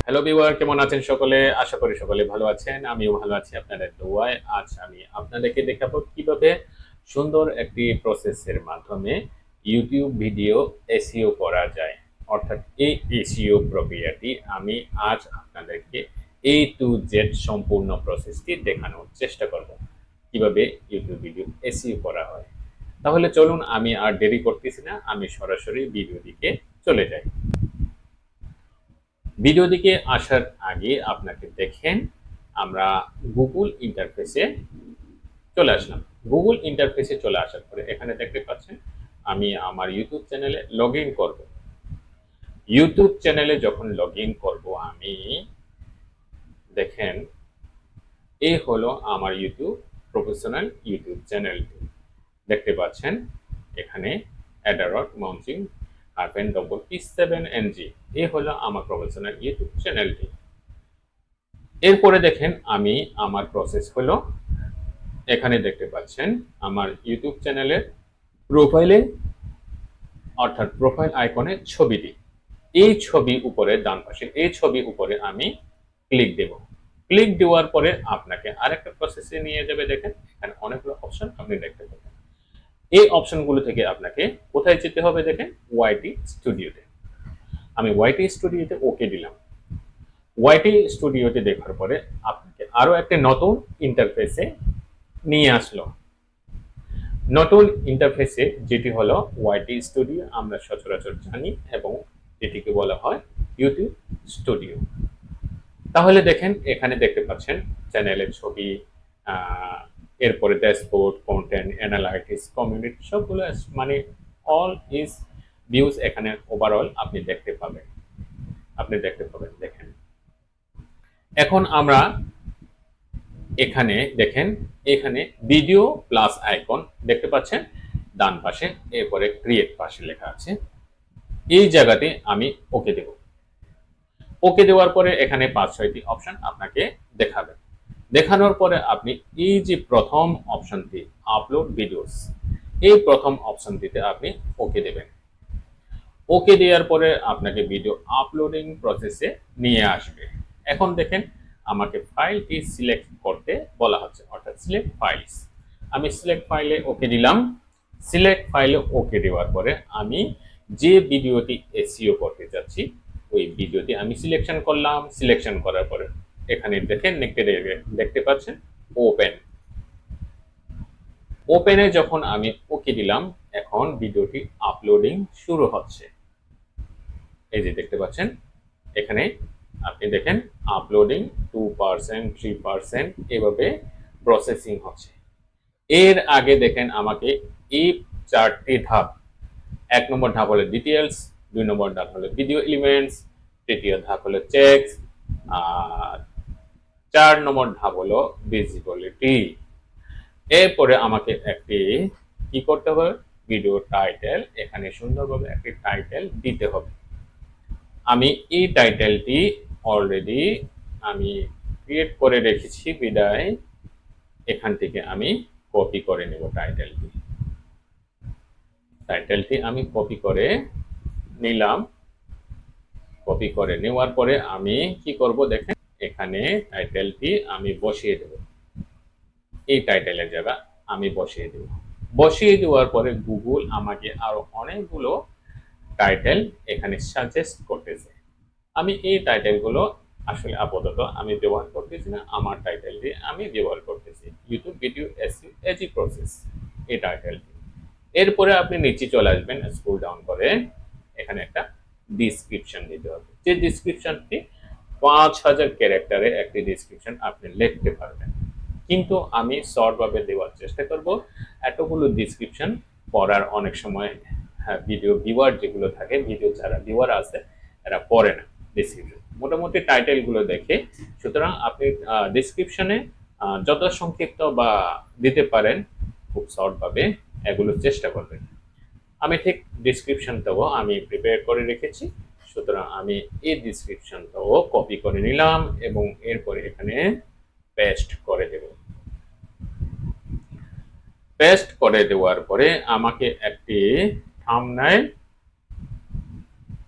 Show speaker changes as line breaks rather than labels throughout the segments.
Hello viewer, কেমন আছেন সকলে? আশা করি সকলে ভালো আছেন। আমিও ভালো আছি আপনাদের দোয়ায়। আজ আমি আপনাদেরকে দেখাবো কিভাবে সুন্দর একটি প্রসেসের মাধ্যমে ইউটিউব ভিডিও এসইও করা যায়। অর্থাৎ এই এসইও প্রক্রিয়াটি আমি আজ আপনাদেরকে এ টু জেড সম্পূর্ণ প্রসেসটি দেখানোর চেষ্টা করব। কিভাবে ইউটিউব ভিডিও এসইও করা হয়। তাহলে চলুন, আমি আর দেরি করতেছি না, আমি সরাসরি ভিডিও দিকে চলে যাই। ভিডিও দিকে আসার আগে আপনাকে দেখেন আমরা গুগল ইন্টারফেসে চলে আসলাম। গুগল ইন্টারফেসে চলে আসার পরে এখানে দেখতে পাচ্ছেন আমি আমার ইউটিউব চ্যানেলে লগ ইন করবো। ইউটিউব চ্যানেলে যখন লগ ইন করবো আমি, দেখেন এই হলো আমার ইউটিউব প্রফেশনাল ইউটিউব চ্যানেলটি। দেখতে পাচ্ছেন এখানে অ্যাডারট মাউন্টিং P7NG, এই হলো আমার প্রফেশনাল ইউটিউব চ্যানেলটি। এরপরে দেখেন আমি আমার প্রসেস হলো, এখানে দেখতে পাচ্ছেন আমার ইউটিউব চ্যানেলের প্রোফাইলে অর্থাৎ প্রোফাইল আইকনে ছবিটি, এই ছবি উপরে ডান পাশে এই ছবি উপরে আমি ক্লিক দেব। ক্লিক দেওয়ার পরে আপনাকে আরেকটা প্রসেসে নিয়ে যাবে। দেখেন এখানে অনেকগুলো অপশন আপনি দেখতে পাবেন। এই অপশনগুলো থেকে আপনাকে কোথায় যেতে হবে? দেখেন ওয়াইটি স্টুডিওতে। আমি ওয়াইটি স্টুডিওতে ওকে দিলাম। ওয়াইটি স্টুডিওতে দেখার পরে আপনাকে আরো একটা নতুন ইন্টারফেসে নিয়ে আসলো। নতুন ইন্টারফেসে যেটি হলো ওয়াইটি স্টুডিও আমরা সচরাচর জানি, এবং যেটিকে বলা হয় ইউটিউব স্টুডিও। তাহলে দেখেন এখানে দেখতে পাচ্ছেন চ্যানেলের ছবি, এরপরে ড্যাশবোর্ড, কন্টেন্ট, অ্যানালাইটিক্স, কমিউনিটি, সবগুলো মানে অল ইজ ভিউজ এখানে ওভারঅল আপনি দেখতে পাবেন। দেখেন এখন আমরা এখানে দেখেন, এখানে ভিডিও প্লাস আইকন দেখতে পাচ্ছেন ডান পাশে, এরপরে ক্রিয়েট পাশে লেখা আছে। এই জায়গাতে আমি ওকে দেব। ওকে দেওয়ার পরে এখানে 5-6টি অপশন আপনাকে দেখাবে। দেখানোর পরে আপনি এই যে প্রথম অপশনটি আপলোড ভিডিওস, এই প্রথম অপশনটিতে আপনি ওকে দেবেন। ওকে দেওয়ার পরে আপনাকে ভিডিও আপলোডিং প্রসেসে নিয়ে আসবে। এখন দেখেন আমাকে ফাইলটি সিলেক্ট করতে বলা হচ্ছে, অর্থাৎ সিলেক্ট ফাইলস। আমি সিলেক্ট ফাইলে ওকে দিলাম। সিলেক্ট ফাইলে ওকে দেওয়ার পরে আমি যে ভিডিওটি এসইও করতে যাচ্ছি ওই ভিডিওটি আমি সিলেকশন করলাম। সিলেকশন করার পরে এখানে দেখেন দেখতে পাচ্ছেন ওপেন। ওপেনে যখন আমি ওকে দিলাম, এখন ভিডিওটি আপলোডিং শুরু হচ্ছে। এই যে দেখতে পাচ্ছেন এখানে আপনি দেখেন আপলোডিং 2%, 3% এভাবে প্রসেসিং হচ্ছে। এর আগে দেখেন আমাকে এই 4টি ধাপ, 1 নম্বর ধাপ হলো ডিটেলস, 2 নম্বর ধাপ হলো ভিডিও এলিমেন্টস, তৃতীয় ধাপ হলো টেক্সট, আর 4 নম্বর ধাপ হলো ভিজিবিলিটি। এরপরে আমাকে একটি কি করতে হবে? ভিডিও টাইটেল, এখানে সুন্দরভাবে একটি টাইটেল দিতে হবে। আমি এই টাইটেলটি অলরেডি আমি ক্রিয়েট করে রেখেছি বিদায় এখান থেকে আমি কপি করে নেব। টাইটেলটি আমি কপি করে নিলাম। কপি করে নেওয়ার পরে আমি কি করব? দেখেন এখানে টাইটেলটি আমি বসিয়ে দেব। এই টাইটেলের জায়গা আমি বসিয়ে দেব। বসিয়ে দেওয়ার পরে গুগল আমাকে আরো অনেকগুলো টাইটেল এখানে সাজেস্ট করতেছে। আমি এই টাইটেলগুলো আসলে আপাতত আমি ব্যবহার করতেছি না। আমার টাইটেলটি আমি ব্যবহার করতেছি YouTube video SEO AG process, এই টাইটেলটি। এরপরে আপনি নিচে চলে আসবেন, স্ক্রল ডাউন করে এখানে একটা ডিসক্রিপশন দিতে হবে। যে ডিসক্রিপশনটি 5000 ক্যারেক্টারে একটি ডিসক্রিপশন আপনি লিখতে পারবেন, কিন্তু আমি শর্ট ভাবে দেওয়ার চেষ্টা করব। এতগুলো ডিসক্রিপশন পড়ার অনেক সময় ভিডিও ভিউয়ার যেগুলো থাকে, ভিডিও যারা ভিউয়ার আছে এরা পড়ে না ডিসক্রিপশন, মোটামুটি টাইটেল গুলো দেখে। সুতরাং আপনি ডিসক্রিপশনে যত সংক্ষিপ্ত বা দিতে পারেন খুব শর্ট ভাবে এগুলো চেষ্টা করবেন। আমি ঠিক ডিসক্রিপশনটাও আমি প্রিপেয়ার করে রেখেছি, সুতরাং আমি এই ডিসক্রিপশনটাও কপি করে নিলাম এবং এরপরে এখানে পেস্ট করে দেব। পেস্ট করে দেওয়ার পরে আমাকে একটি থাম্বনেইল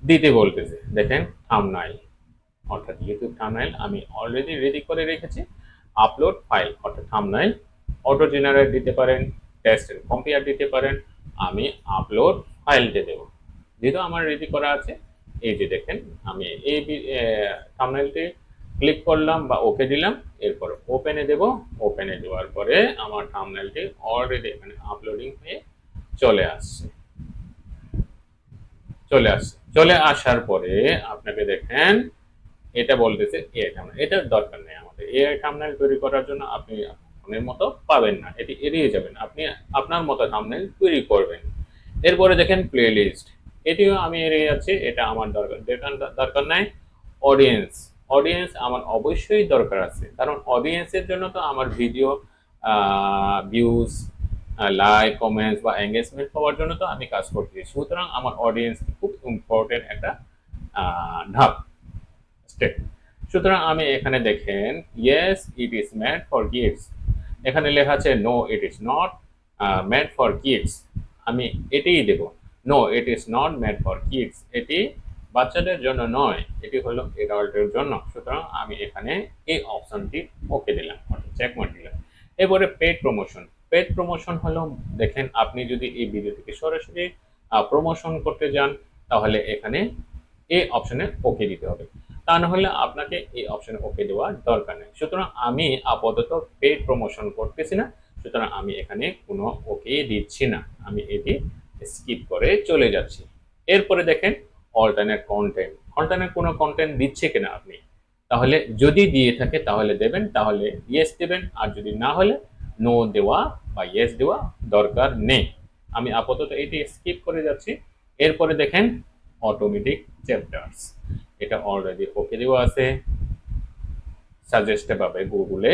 দিতে বলতেছে। দেখেন থাম্বনেইল, অর্থাৎ ইউটিউব থাম্বনেল আমি অলরেডি রেডি করে রেখেছি। আপলোড ফাইল অর্থাৎ থাম্বনেল অটো জেনারেট দিতে পারেন, টেক্সট কম্পেয়ার দিতে পারেন। আমি আপলোড ফাইল দিয়ে দেবো, যেহেতু আমার রেডি করা আছে। এই যে দেখেন, আমি এই থাম্বনেলটি ক্লিক করলাম বা ওকে দিলাম, এরপর ওপেনে দেব। ওপেনে দেওয়ার পরে আমার থাম্বনেলটি অলরেডি এখানে আপলোডিং হয়ে চলে আসছে। চলে আসার পরে আপনাকে দেখেন এটা বলতেছে এআই থাম্বনেল। এটার দরকার নেই আমাদের। এআই থাম্বনেল তৈরি করার জন্য আপনি আপনার মতো পাবেন না, এটি এড়িয়ে যাবেন। আপনি আপনার মতো থাম্বনেল তৈরি করবেন। এরপরে দেখেন প্লেলিস্ট, এটিও আমি এড়িয়ে যাচ্ছি, এটা আমার দরকার নাই। অডিয়েন্স, অডিয়েন্স আমার অবশ্যই দরকার আছে, কারণ অডিয়েন্সের জন্য তো আমার ভিডিও ভিউজ, লাইক, কমেন্টস বা এঙ্গেজমেন্ট পাওয়ার জন্য তো আমি কাজ করতেছি। সুতরাং আমার অডিয়েন্স খুব ইম্পর্টেন্ট একটা ধাপ, স্টেপ। সুতরাং আমি এখানে দেখেন yes it is made for kids, এখানে লেখা আছে no it is not made for kids. আমি এটাই দেব, no it is not made for kids, এটি বাচ্চাদের জন্য নয়, এটি হলো এডাল্টের জন্য। সুতরাং আমি এখানে এই অপশনটি ওকে দিলাম, অর্থাৎ চেক মার্ক দিলাম। এরপরে পেড প্রমোশন। পেড প্রমোশন হলো, দেখেন আপনি যদি এই ভিডিওটিকে সরাসরি প্রমোশন করতে যান, তাহলে এখানে এই অপশনে ওকে দিতে হবে, তা না হলে আপনাকে এই অপশনে ওকে দেওয়ার দরকার নেই। সুতরাং আমি আপাতত পেড প্রমোশন করতেছি না, সুতরাং আমি এখানে কোনো ওকে দিচ্ছি না, আমি এটি স্কিপ করে চলে যাচ্ছি। এরপরে দেখেন অল্টারনেট কন্টেন্ট, অল্টারনেট কোনো কন্টেন্ট দিচ্ছে কিনা আপনি, তাহলে যদি দিয়ে থাকে তাহলে দেবেন, তাহলে ইয়েস দেবেন, আর যদি না হলে নো দেওয়া বা ইয়েস দেওয়া দরকার নেই। আমি আপাতত এটি স্কিপ করে যাচ্ছি। এরপরে দেখেন অটোমেটিক চ্যাপ্টার্স, এটা অলরেডি ওকে দেওয়া আছে, সাজেস্টে পাবে গুগলে।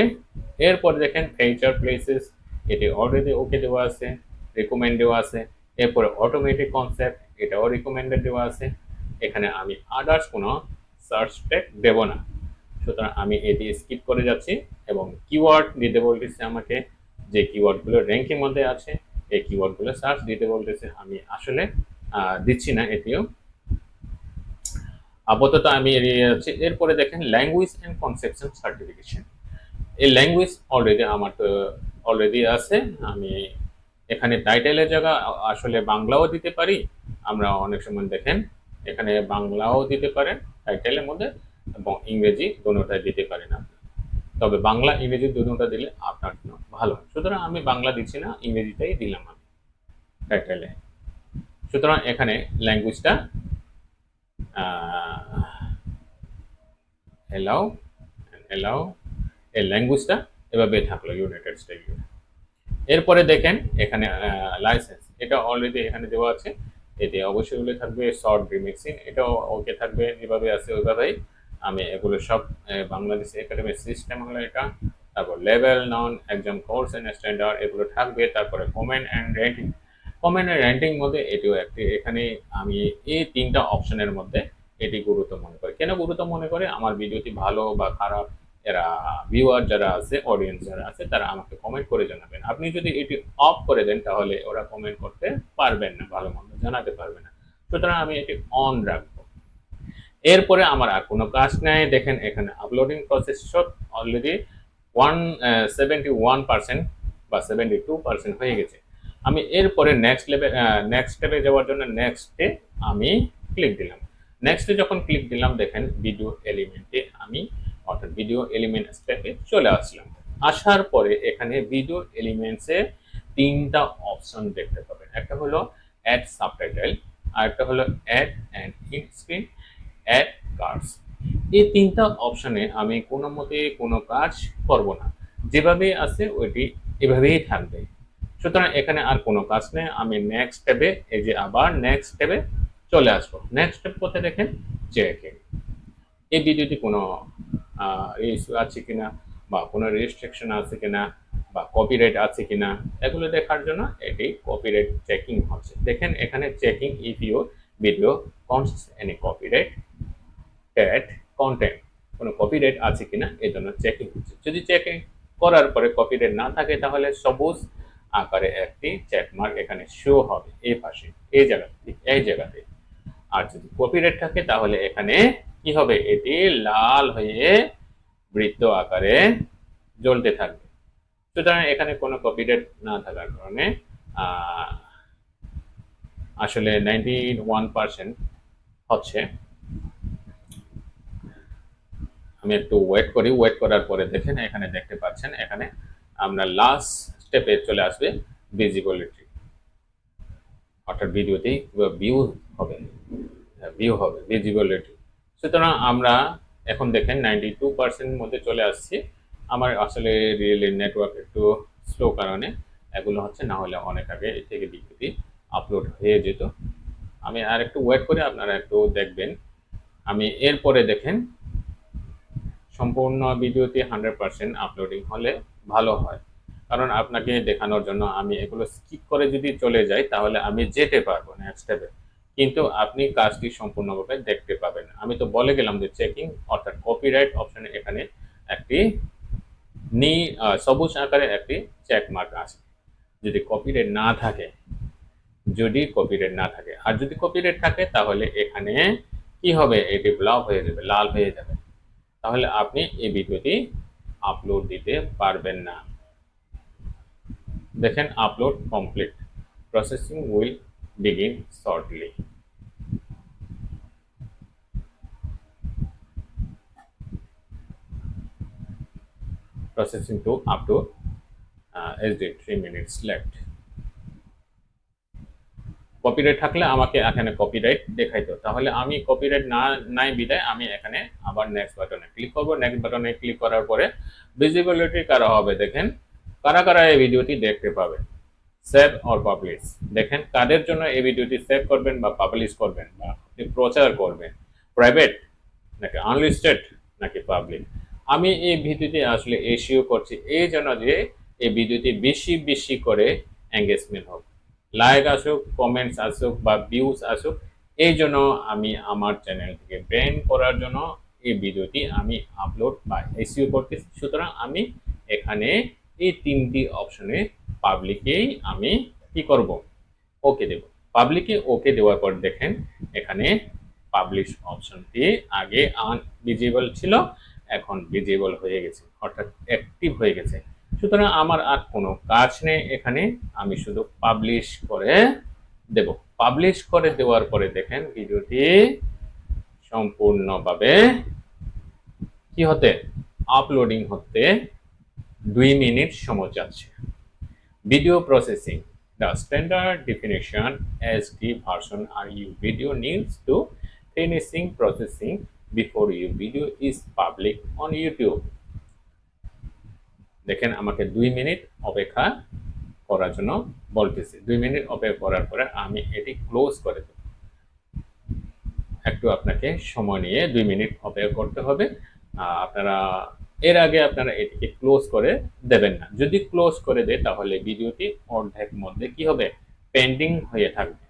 এরপরে দেখেন ফিচার প্লেসেস, এটি অলরেডি ওকে দেওয়া আছে, রিকমেন্ড দেওয়া আছে। এরপরে অটোমেটিক কনসেপ্ট, এটাও রিকমেন্ডেড দেওয়া আছে। এখানে আমি আদার্স কোনো সার্চ ট্যাগ দেব না, সুতরাং আমি এটি স্কিপ করে যাচ্ছি। এবং কিওয়ার্ড দিতে বলতেছে আমাকে, যে কিওয়ার্ডগুলো র্যাঙ্কিং মধ্যে আছে এই কিওয়ার্ডগুলো সার্চ দিতে বলতেছে, আমি আসলে দিচ্ছি না এটিও, আপাতত আমি এড়িয়ে যাচ্ছি। এরপরে দেখেন ল্যাঙ্গুয়েজ অ্যান্ড কনসেপশন সার্টিফিকেশন, এই ল্যাঙ্গুয়েজ অলরেডি আমার তো অলরেডি আছে। আমি এখানে টাইটেলের জায়গা আসলে বাংলাও দিতে পারি, আমরা অনেক সময় দেখেন এখানে বাংলাও দিতে পারেন টাইটেলের মধ্যে, এবং ইংরেজি দুটোটাই দিতে পারেন আপনি। তবে বাংলা ইংরেজি দুটোটা দিলে আপনার জন্য ভালো। সুতরাং আমি বাংলা দিচ্ছি না, ইংরেজিটাই দিলাম আমি টাইটেলে। সুতরাং এখানে ল্যাঙ্গুয়েজটা এলাও এলাও, এই ল্যাঙ্গুয়েজটা এভাবে থাকলো ইউনাইটেড স্টেট। এরপরে দেখেন এখানে লাইসেন্স, এটা অলরেডি এখানে দেওয়া আছে, এটি অবশ্যই উল্লেখ থাকবে। শর্ট রিমিক্সিং, এটাও ওকে থাকবে, যেভাবে আছে ওইভাবেই। আমি এগুলো সব বাংলাদেশ একাডেমিক সিস্টেম হলো এটা। তারপর level non exam course and standard, এগুলো থাকবে। তারপরে comment and rating, comment and rating মধ্যে এটিও একটি, এখানে আমি এই তিনটা অপশনের মধ্যে এটি গুরুত্ব মনে করি। কেন গুরুত্ব মনে করে, আমার ভিডিওটি ভালো বা খারাপ এরা ভিউয়ার যারা আছে, অডিয়েন্স যারা আছে, তারা আমাকে কমেন্ট করে জানাবেন। আপনি যদি এটি অফ করে দেন তাহলে ওরা কমেন্ট করতে পারবেন না, ভালো মন্দ জানাতে পারবে না। সুতরাং আমি এটি অন রাখবো। এরপরে আমার আর কোনো কাজ নেই। দেখেন এখানে আপলোডিং প্রসেস অলরেডি 71% বা 72% হয়ে গেছে। আমি এরপরে নেক্সট স্টেপে যাওয়ার জন্য নেক্সটে আমি ক্লিক দিলাম। নেক্সটে যখন ক্লিক দিলাম, দেখেন ভিডিও এলিমেন্টে আমি, অর্থাৎ ভিডিও এলিমেন্ট স্টেপে চলে আসলাম। আসার পরে এখানে ভিডিও এলিমেন্টসে তিনটা অপশন দেখতে পাবেন, একটা হলো অ্যাড সাবটাইটেল, আর একটা হলো add and end screen, add cards. এই তিনটা অপশনে আমি কোনো মতে কোনো কাজ করব না, যেভাবে আছে ওইটি এভাবেই থাকবে। সুতরাং এখানে আর কোনো কাজ নেই। আমি নেক্সট ট্যাবে, এই যে আবার নেক্সট ট্যাবে চলে আসবো। নেক্সট ট্যাব কোথায় দেখেন, চেকিং, এই ভিডিওটি কোনো ইস্যু আছে কিনা বা কোনো রেস্ট্রিকশন আছে কিনা বা কপিরাইট আছে কিনা, এগুলো দেখার জন্য এটি কপিরাইট চেকিং হচ্ছে। দেখেন এখানে checking if your video contains any copyright ad content, কোনো কপিরাইট আছে কিনা এই জন্য চেকিং হচ্ছে। যদি চেকিং করার পরে কপিরাইট না থাকে তাহলে সবুজ আকারে একটি চেকমার্ক এখানে শো হবে এই পাশে, এই জায়গাতে, এই জায়গাতে। আর যদি কপিরাইট থাকে তাহলে এখানে কি হবে, এটি লাল হয়ে বৃত্ত আকারে জ্বলতে থাকবে। সুতরাং এখানে কোনো কপিরাইট না থাকার কারণে আসলে 91% হচ্ছে। আমি একটু ওয়েট করি, ওয়েট করার পরে দেখেন এখানে দেখতে পাচ্ছেন, এখানে আমরা লাস্ট স্টেপে চলে আসবে ভিজিবিলিটি, অর্থাৎ ভিডিওতে ভিউ হবে ভিজিবিলিটি। সুতরাং আমরা এখন দেখেন 92% মধ্যে চলে আসছি। আমার আসলে রিয়েলি নেটওয়ার্ক একটু স্লো কারণে এগুলো হচ্ছে, না হলে অনেক আগে এ থেকে ভিডিওটি আপলোড হয়ে যেত। আমি আর একটু ওয়েট করে আপনারা একটু দেখবেন। আমি এরপরে দেখেন সম্পূর্ণ ভিডিওটি 100% আপলোডিং হলে ভালো হয়, কারণ আপনাকে দেখানোর জন্য আমি এগুলো স্কিপ করে যদি চলে যাই তাহলে আমি যেতে পারবো নেক্সট স্টেপে, কিন্তু আপনি কাজটি সম্পূর্ণভাবে দেখতে পাবেন। আমি তো বলে গেলাম যে চেকিং অর্থাৎ কপিরাইট অপশনে এখানে একটি সবুজ আকারে একটি চেক মার্ক আছে। যদি কপিরাইট না থাকে, আর যদি কপিরাইট থাকে তাহলে এখানে কি হবে, এটি ব্লক হয়ে যাবে, লাল হয়ে যাবে, তাহলে আপনি এই ভিডিওটি আপলোড দিতে পারবেন না। দেখেন upload complete, processing will begin shortly. Processing to up to SD 3 minutes left। Copyright থাকলে আমাকে এখানে কপিরাইট দেখাইতো, তাহলে আমি কপিরাইট নাই বিদায় আমি এখানে আবার নেক্সট বাটনে ক্লিক করব। নেক্সট বাটনে ক্লিক করার পরে ভিজিবিলিটি কারা হবে, দেখেন কারা কারা এই ভিডিওটি দেখতে পাবে। সেভ অর পাবলিশ, দেখেন কাদের জন্য এই ভিডিওটি সেভ করবেন বা পাবলিশ করবেন বা আপনি প্রচার করবেন, প্রাইভেট নাকি আনলিস্টেড নাকি পাবলিক। আমি এই ভিডিওটি আসলে এসিও করছি এই জন্য যে এই ভিডিওটি বেশি বেশি করে এঙ্গেজমেন্ট হোক, লাইক আসুক, কমেন্টস আসুক বা ভিউজ আসুক, এই জন্য আমি আমার চ্যানেল থেকে ব্র্যান্ড করার জন্য এই ভিডিওটি আমি আপলোড বা এসিও করতেছি। সুতরাং আমি এখানে এই তিনটি অপশনে পাবলিকেই আমি কি করব, ওকে দেব। পাবলিকে ওকে দেওয়ার পর দেখেন এখানে পাবলিশ অপশনটি আগে আনভিজিবল ছিল, এখন ভিজিবল হয়ে গেছে, অর্থাৎ অ্যাক্টিভ হয়ে গেছে। সুতরাং আমার আর কোনো কাজ নেই এখানে, আমি শুধু পাবলিশ করে দেব। পাবলিশ করে দেওয়ার পরে দেখেন ভিডিওটি সম্পূর্ণভাবে কি হতে, আপলোডিং হতে 2 মিনিট সময় যাচ্ছে। Video processing, the standard definition SD version are your video needs to finishing processing before your video is public on YouTube। দেখেন আমাকে 2 মিনিট অপেক্ষা করার জন্য বলতেছে। 2 মিনিট অপেক্ষা করার পরে আমি এটি ক্লোজ করে দেব। একটু আপনাকে সময় নিয়ে 2 মিনিট অপেক্ষা করতে হবে। আপনারা এর আগে আপনারা এটিকে ক্লোজ করে দেবেন না। যদি ক্লোজ করে দেয় তাহলে ভিডিওটি অর্ধেক মধ্যে কি হবে, পেন্ডিং হয়ে থাকবে,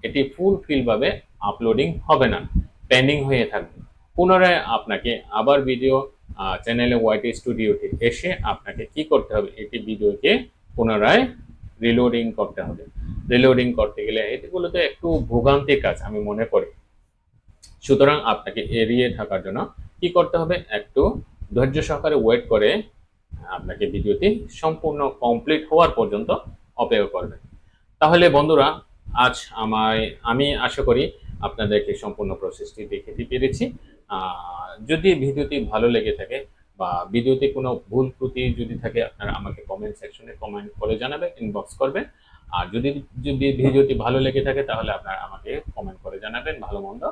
এটি ফুলফিল ভাবে আপলোডিং হবে না, পেন্ডিং হয়ে থাকবে। পুনরায় আপনাকে আবার ভিডিও চ্যানেলে ওয়াইটি স্টুডিওতে এসে আপনাকে কি করতে হবে, এটি ভিডিওকে পুনরায় রিলোডিং করতে হবে। রিলোডিং করতে গেলে এটিগুলো তো একটু ভোগান্তির কাজ আমি মনে করি। সুতরাং আপনাকে এড়িয়ে থাকার জন্য কি করতে হবে, একটু ধৈর্য সহকারে ওয়েট করে আপনাকে ভিডিওটি সম্পূর্ণ কমপ্লিট হওয়ার পর্যন্ত অপেক্ষা করবেন। তাহলে বন্ধুরা আজ আমি আশা করি আপনাদেরকে সম্পূর্ণ প্রসেসটি দেখাতে পেরেছি। যদি ভিডিওটি ভালো লেগে থাকে বা ভিডিওতে কোনো ভুল ত্রুটি যদি থাকে আপনারা আমাকে কমেন্ট সেকশনে কমেন্ট করে জানাবেন, ইনবক্স করবেন। আর যদি ভিডিওটি ভালো লেগে থাকে তাহলে আপনারা আমাকে কমেন্ট করে জানাবেন ভালো মন্দ।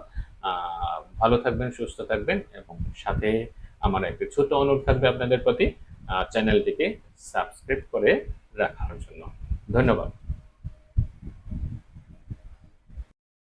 ভালো থাকবেন, সুস্থ থাকবেন, এবং সাথে আমার একটা ছোট অনুরোধ থাকবে আপনাদের প্রতি, চ্যানেলটিকে সাবস্ক্রাইব করে রাখার জন্য। ধন্যবাদ।